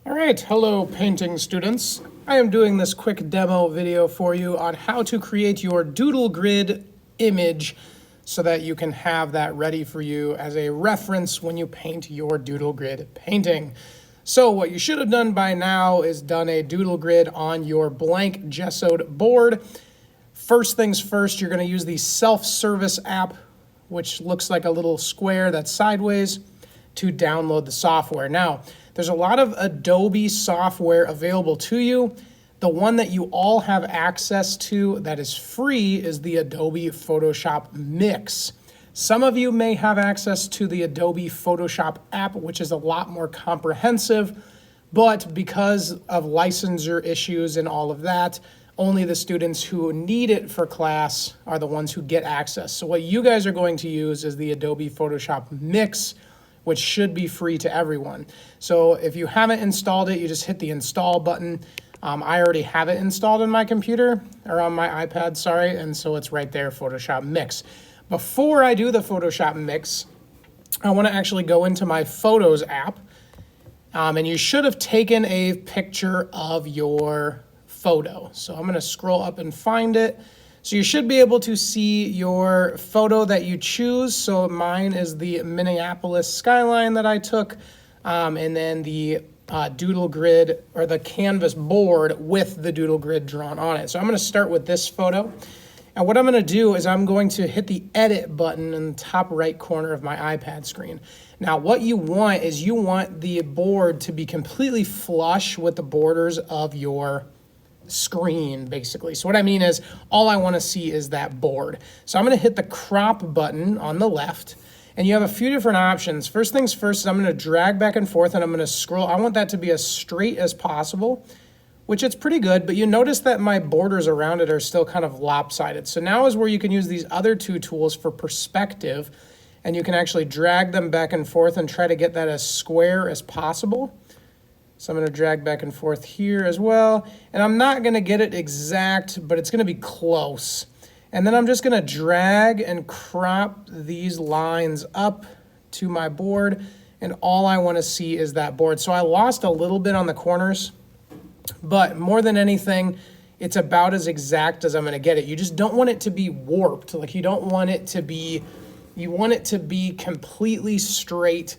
All right, hello painting students. I am doing this quick demo video for you on how to create your Doodle Grid image so that you can have that ready for you as a reference when you paint your Doodle Grid painting. So what you should have done by now is done a Doodle Grid on your blank gessoed board. First things first, you're going to use the self-service app, which looks like a little square that's sideways, to download the software. Now, there's a lot of Adobe software available to you. The one that you all have access to that is free is the Adobe Photoshop Mix. Some of you may have access to the Adobe Photoshop app, which is a lot more comprehensive, but because of licensure issues and all of that, only the students who need it for class are the ones who get access. So what you guys are going to use is the Adobe Photoshop Mix, which should be free to everyone. So if you haven't installed it, you just hit the install button. I already have it installed on my computer, or on my iPad, sorry, and so it's right there, Photoshop Mix. Before I do the Photoshop Mix, I want to actually go into my Photos app, and you should have taken a picture of your photo. So I'm going to scroll up and find it. So you should be able to see your photo that you choose. So mine is the Minneapolis skyline that I took, and then the Doodle Grid, or the canvas board with the Doodle Grid drawn on it. So I'm going to start with this photo. And what I'm going to do is I'm going to hit the edit button in the top right corner of my iPad screen. Now what you want is you want the board to be completely flush with the borders of your screen, basically. So what I mean is all I want to see is that board. So I'm going to hit the crop button on the left, and you have a few different options. First things first, I'm going to drag back and forth, and I'm going to scroll. I want that to be as straight as possible, which it's pretty good, but you notice that my borders around it are still kind of lopsided. So now is where you can use these other two tools for perspective, and you can actually drag them back and forth and try to get that as square as possible. So I'm going to drag back and forth here as well. And I'm not going to get it exact, but it's going to be close. And then I'm just going to drag and crop these lines up to my board. And all I want to see is that board. So I lost a little bit on the corners, but more than anything, it's about as exact as I'm going to get it. You just don't want it to be warped. Like you don't want it to be, you want it to be completely straight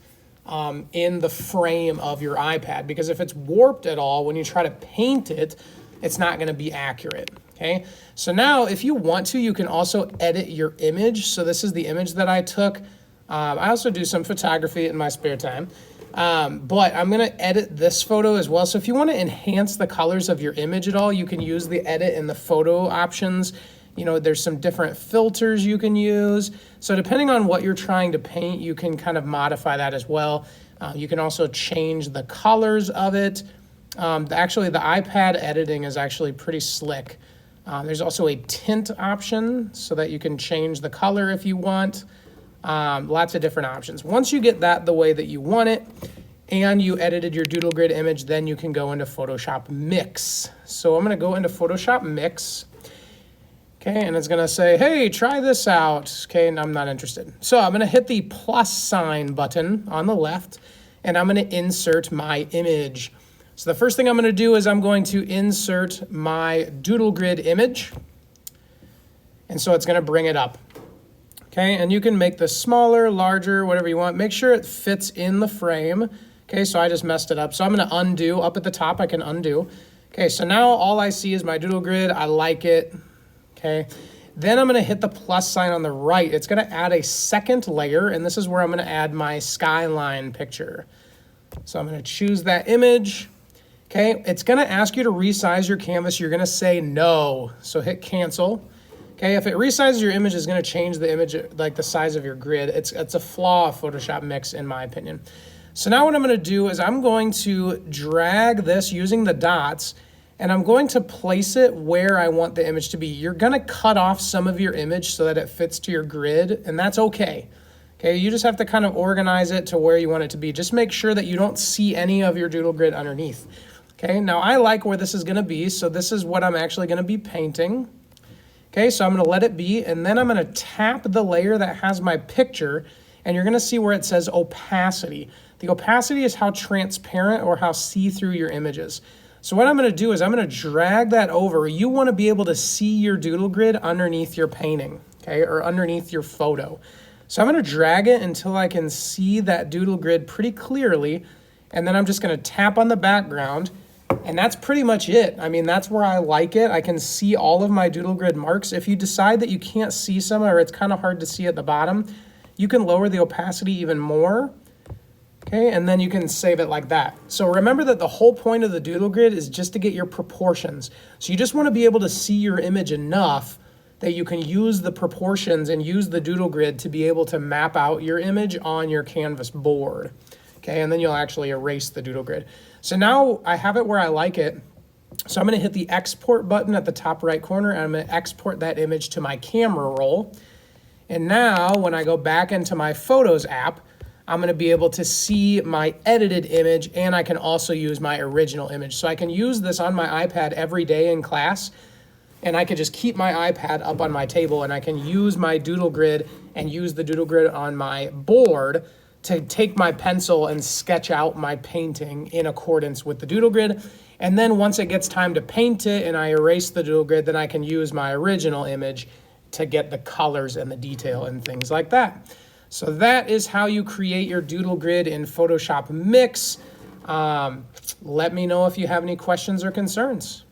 in the frame of your iPad, because if it's warped at all, when you try to paint it, it's not going to be accurate. Okay, so now if you want to, you can also edit your image. So this is the image that I took. I also do some photography in my spare time, but I'm going to edit this photo as well. So if you want to enhance the colors of your image at all, you can use the edit in the photo options. You know, there's some different filters you can use. So depending on what you're trying to paint, you can kind of modify that as well. You can also change the colors of it. Actually, the iPad editing is actually pretty slick. There's also a tint option so that you can change the color if you want. Lots of different options. Once you get that the way that you want it, and you edited your Doodle Grid image, then you can go into Photoshop Mix. So I'm going to go into Photoshop Mix. Okay, and it's going to say, hey, try this out. Okay, and I'm not interested. So I'm going to hit the plus sign button on the left, and I'm going to insert my image. So the first thing I'm going to do is I'm going to insert my Doodle Grid image. And so it's going to bring it up. Okay, and you can make this smaller, larger, whatever you want. Make sure it fits in the frame. Okay, so I just messed it up. So I'm going to undo. Up at the top, I can undo. Okay, so now all I see is my Doodle Grid. I like it. Okay, then I'm going to hit the plus sign on the right. It's going to add a second layer, and this is where I'm going to add my skyline picture. So I'm going to choose that image. Okay, it's going to ask you to resize your canvas. You're going to say no, so hit cancel. Okay, if it resizes your image, it's going to change the image, like the size of your grid. It's a flaw of Photoshop Mix, in my opinion. So now what I'm going to do is I'm going to drag this using the dots, and I'm going to place it where I want the image to be. You're going to cut off some of your image so that it fits to your grid, and that's okay. Okay, you just have to kind of organize it to where you want it to be. Just make sure that you don't see any of your Doodle Grid underneath. Okay, now I like where this is going to be, so this is what I'm actually going to be painting. Okay, so I'm going to let it be, and then I'm going to tap the layer that has my picture, and you're gonna see where it says opacity. The opacity is how transparent or how see-through your image is. So what I'm gonna do is I'm gonna drag that over. You wanna be able to see your doodle grid underneath your painting, okay, or underneath your photo. So I'm gonna drag it until I can see that doodle grid pretty clearly, and then I'm just gonna tap on the background, and that's pretty much it. I mean, that's where I like it. I can see all of my doodle grid marks. If you decide that you can't see some or it's kind of hard to see at the bottom, you can lower the opacity even more. Okay, and then you can save it like that. So remember that the whole point of the doodle grid is just to get your proportions. So you just want to be able to see your image enough that you can use the proportions and use the doodle grid to be able to map out your image on your canvas board. Okay, and then you'll actually erase the doodle grid. So now I have it where I like it. So I'm going to hit the export button at the top right corner, and I'm going to export that image to my camera roll. And now when I go back into my Photos app, I'm going to be able to see my edited image, and I can also use my original image. So I can use this on my iPad every day in class, and I can just keep my iPad up on my table, and I can use my doodle grid and use the doodle grid on my board to take my pencil and sketch out my painting in accordance with the doodle grid. And then once it gets time to paint it and I erase the doodle grid, then I can use my original image to get the colors and the detail and things like that. So that is how you create your doodle grid in Photoshop Mix. Let me know if you have any questions or concerns.